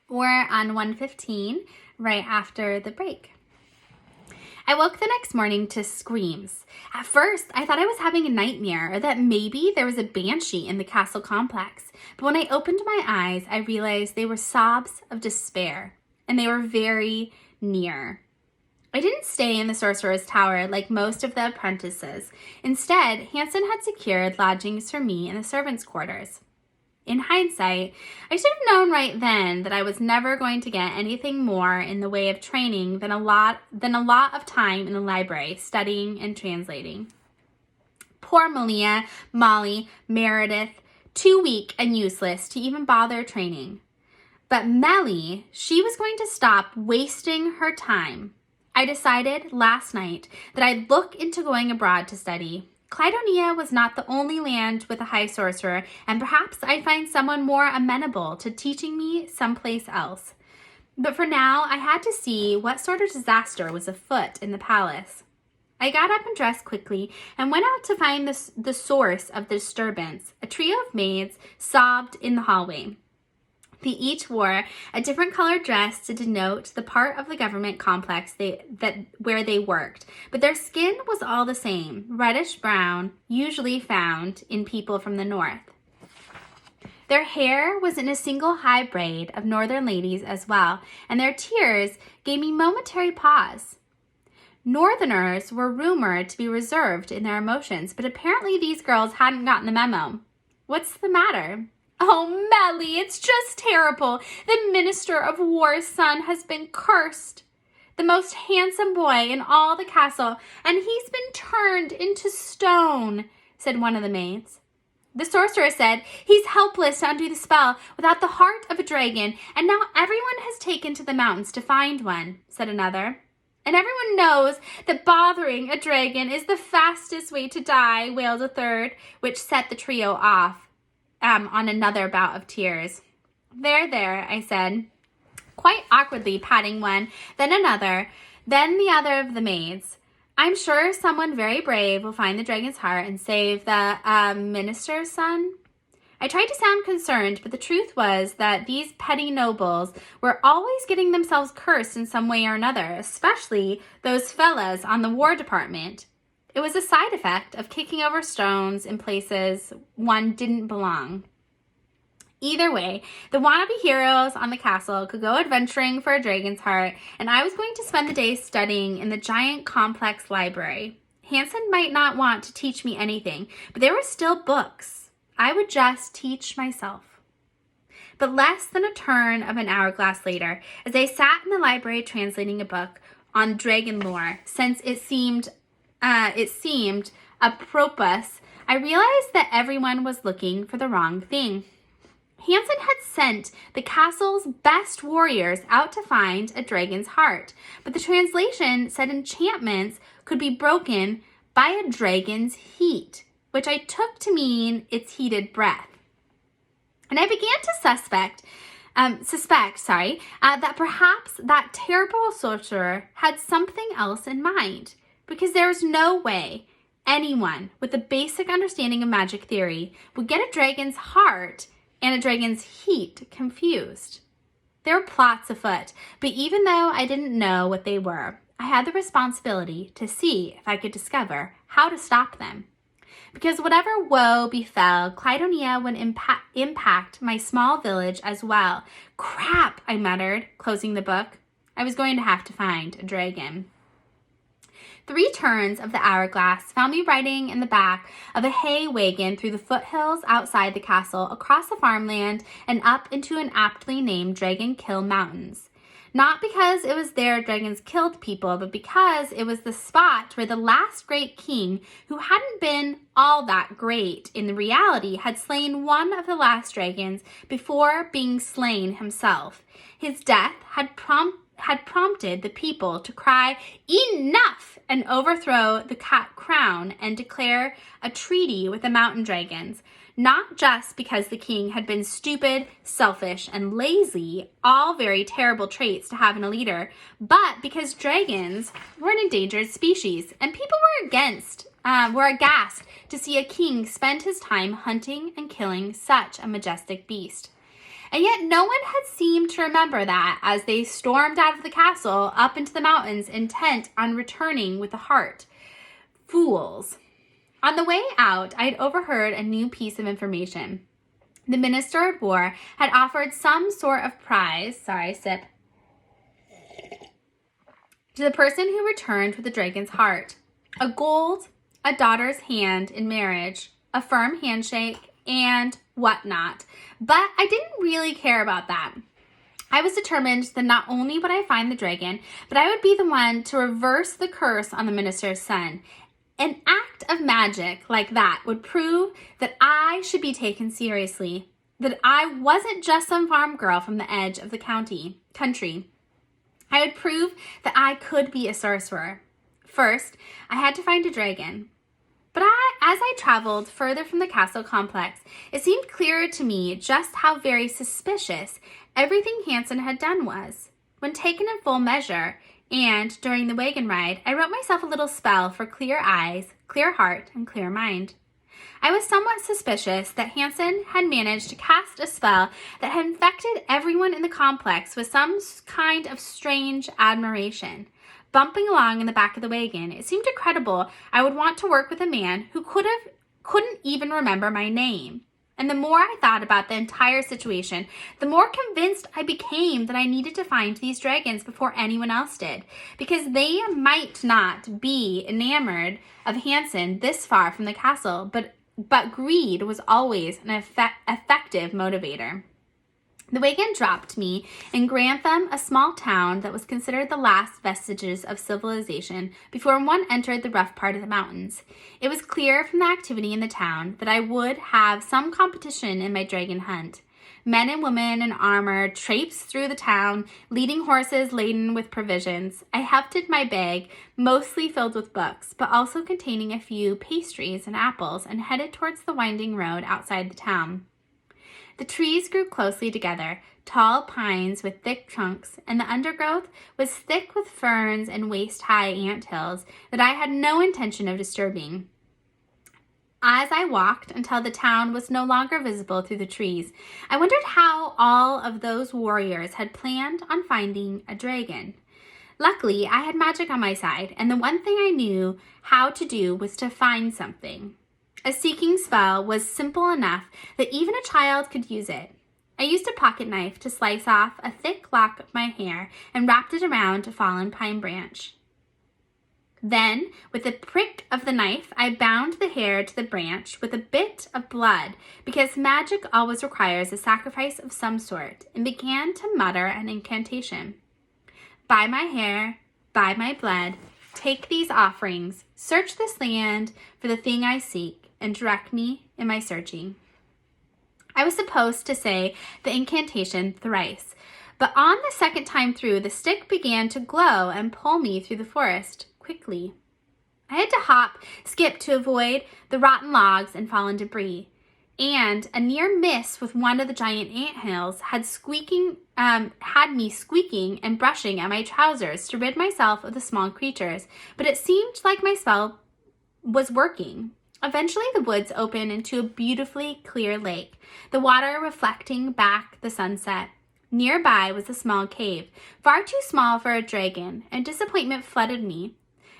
We're on 1:15 right after the break. I woke the next morning to screams. At first, I thought I was having a nightmare or that maybe there was a banshee in the castle complex. But when I opened my eyes, I realized they were sobs of despair, and they were very near. I didn't stay in the sorcerer's tower like most of the apprentices. Instead, Hansen had secured lodgings for me in the servants' quarters. In hindsight, I should have known right then that I was never going to get anything more in the way of training than a lot of time in the library studying and translating. Poor Melie, Melie, Meredith, too weak and useless to even bother training. But Melie, she was going to stop wasting her time. I decided last night that I'd look into going abroad to study. Clydonia was not the only land with a high sorcerer, and perhaps I'd find someone more amenable to teaching me someplace else. But for now, I had to see what sort of disaster was afoot in the palace. I got up and dressed quickly and went out to find the source of the disturbance. A trio of maids sobbed in the hallway. They each wore a different colored dress to denote the part of the government complex where they worked, but their skin was all the same, reddish-brown, usually found in people from the north. Their hair was in a single high braid of northern ladies as well, and their tears gave me momentary pause. Northerners were rumored to be reserved in their emotions, but apparently these girls hadn't gotten the memo. What's the matter? Oh, Melie, it's just terrible. The Minister of War's son has been cursed. The most handsome boy in all the castle, and he's been turned into stone, said one of the maids. The sorcerer said he's helpless to undo the spell without the heart of a dragon, and now everyone has taken to the mountains to find one, said another. And everyone knows that bothering a dragon is the fastest way to die, wailed a third, which set the trio off. On another bout of tears. There, I said, quite awkwardly patting one, then another, then the other of the maids. I'm sure someone very brave will find the dragon's heart and save the minister's son. I tried to sound concerned, but the truth was that these petty nobles were always getting themselves cursed in some way or another, especially those fellas on the War Department. It was a side effect of kicking over stones in places one didn't belong. Either way, the wannabe heroes on the castle could go adventuring for a dragon's heart, and I was going to spend the day studying in the giant complex library. Hansen might not want to teach me anything, but there were still books. I would just teach myself. But less than a turn of an hourglass later, as I sat in the library translating a book on dragon lore, since it seemed apropos, I realized that everyone was looking for the wrong thing. Hansen had sent the castle's best warriors out to find a dragon's heart, but the translation said enchantments could be broken by a dragon's heat, which I took to mean its heated breath. And I began to suspect that perhaps that terrible sorcerer had something else in mind. Because there was no way anyone with a basic understanding of magic theory would get a dragon's heart and a dragon's heat confused. There were plots afoot, but even though I didn't know what they were, I had the responsibility to see if I could discover how to stop them. Because whatever woe befell, Clydonia would impact my small village as well. Crap, I muttered, closing the book. I was going to have to find a dragon. 3 turns of the hourglass found me riding in the back of a hay wagon through the foothills outside the castle, across the farmland, and up into an aptly named Dragon Kill Mountains. Not because it was there dragons killed people, but because it was the spot where the last great king, who hadn't been all that great in reality, had slain one of the last dragons before being slain himself. His death had prompted the people to cry, "Enough!" and overthrow the crown and declare a treaty with the mountain dragons, not just because the king had been stupid, selfish, and lazy, all very terrible traits to have in a leader, but because dragons were an endangered species, and people were aghast to see a king spend his time hunting and killing such a majestic beast. And yet no one had seemed to remember that as they stormed out of the castle up into the mountains, intent on returning with the heart. Fools. On the way out, I'd overheard a new piece of information. The minister at war had offered some sort of prize, to the person who returned with the dragon's heart. A gold, a daughter's hand in marriage, a firm handshake, and whatnot. But I didn't really care about that. I was determined that not only would I find the dragon, but I would be the one to reverse the curse on the minister's son. An act of magic like that would prove that I should be taken seriously, that I wasn't just some farm girl from the edge of the country. I would prove that I could be a sorcerer. First, I had to find a dragon. But as I traveled further from the castle complex, it seemed clearer to me just how very suspicious everything Hansen had done was. When taken in full measure, and during the wagon ride, I wrote myself a little spell for clear eyes, clear heart, and clear mind. I was somewhat suspicious that Hansen had managed to cast a spell that had infected everyone in the complex with some kind of strange admiration. Bumping along in the back of the wagon, it seemed incredible I would want to work with a man who couldn't even remember my name. And the more I thought about the entire situation, the more convinced I became that I needed to find these dragons before anyone else did, because they might not be enamored of Hansen this far from the castle, but greed was always an effective motivator. The wagon dropped me in Grantham, a small town that was considered the last vestiges of civilization before one entered the rough part of the mountains. It was clear from the activity in the town that I would have some competition in my dragon hunt. Men and women in armor traipsed through the town, leading horses laden with provisions. I hefted my bag, mostly filled with books, but also containing a few pastries and apples, and headed towards the winding road outside the town. The trees grew closely together, tall pines with thick trunks, and the undergrowth was thick with ferns and waist-high anthills that I had no intention of disturbing. As I walked until the town was no longer visible through the trees, I wondered how all of those warriors had planned on finding a dragon. Luckily, I had magic on my side, and the one thing I knew how to do was to find something. A seeking spell was simple enough that even a child could use it. I used a pocket knife to slice off a thick lock of my hair and wrapped it around a fallen pine branch. Then, with the prick of the knife, I bound the hair to the branch with a bit of blood, because magic always requires a sacrifice of some sort, and began to mutter an incantation. By my hair, by my blood, take these offerings, search this land for the thing I seek, and direct me in my searching. I was supposed to say the incantation thrice, but on the second time through, the stick began to glow and pull me through the forest quickly. I had to hop, skip to avoid the rotten logs and fallen debris, and a near miss with one of the giant anthills had me squeaking and brushing at my trousers to rid myself of the small creatures, but it seemed like my spell was working. Eventually, the woods opened into a beautifully clear lake, the water reflecting back the sunset. Nearby was a small cave, far too small for a dragon, and disappointment flooded me.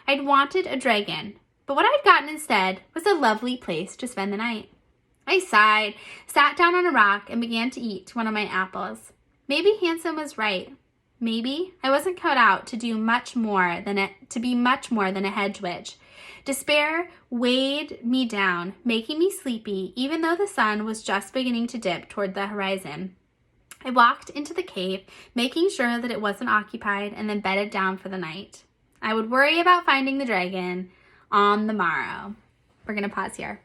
I'd wanted a dragon, but what I'd gotten instead was a lovely place to spend the night. I sighed, sat down on a rock, and began to eat one of my apples. Maybe Hansen was right. Maybe I wasn't cut out to be much more than a hedge witch. Despair weighed me down, making me sleepy, even though the sun was just beginning to dip toward the horizon. I walked into the cave, making sure that it wasn't occupied, and then bedded down for the night. I would worry about finding the dragon on the morrow. We're going to pause here.